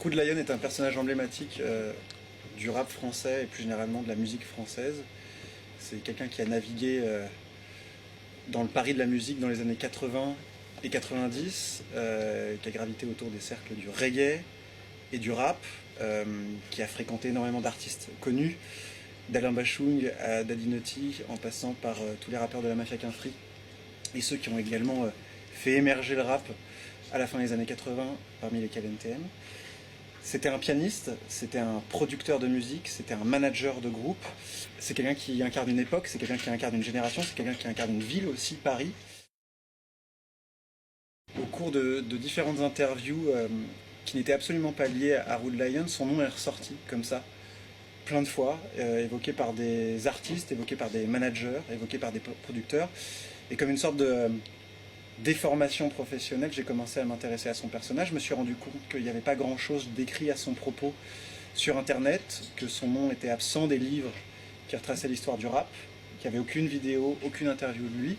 Rude Lion est un personnage emblématique du rap français et plus généralement de la musique française. C'est quelqu'un qui a navigué dans le Paris de la musique dans les années 80 et 90, qui a gravité autour des cercles du reggae et du rap, qui a fréquenté énormément d'artistes connus, d'Alain Bachung à Daddy Naughty, en passant par tous les rappeurs de la Mafia Quinfri, et ceux qui ont également fait émerger le rap à la fin des années 80, parmi lesquels NTM. C'était un pianiste, c'était un producteur de musique, c'était un manager de groupe. C'est quelqu'un qui incarne une époque, c'est quelqu'un qui incarne une génération, c'est quelqu'un qui incarne une ville aussi, Paris. Au cours de différentes interviews qui n'étaient absolument pas liées à Rude Lion, son nom est ressorti comme ça, plein de fois, évoqué par des artistes, évoqué par des managers, évoqué par des producteurs. Et comme une sorte de déformation professionnelle, j'ai commencé à m'intéresser à son personnage. Je me suis rendu compte qu'il n'y avait pas grand-chose d'écrit à son propos sur Internet, que son nom était absent des livres qui retraçaient l'histoire du rap, qu'il n'y avait aucune vidéo, aucune interview de lui.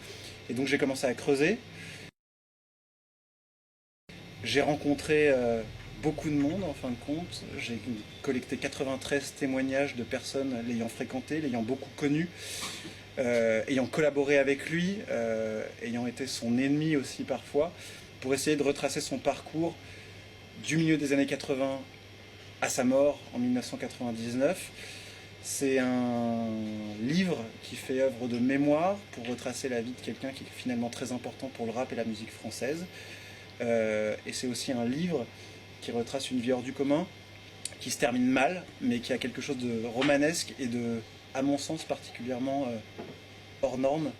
Et donc j'ai commencé à creuser. J'ai rencontré beaucoup de monde en fin de compte. J'ai collecté 93 témoignages de personnes l'ayant fréquenté, l'ayant beaucoup connu, ayant collaboré avec lui, ayant été son ennemi aussi parfois, pour essayer de retracer son parcours du milieu des années 80 à sa mort en 1999. C'est un livre qui fait œuvre de mémoire pour retracer la vie de quelqu'un qui est finalement très important pour le rap et la musique française. Et c'est aussi un livre qui retrace une vie hors du commun, qui se termine mal, mais qui a quelque chose de romanesque et de, à mon sens, particulièrement hors norme.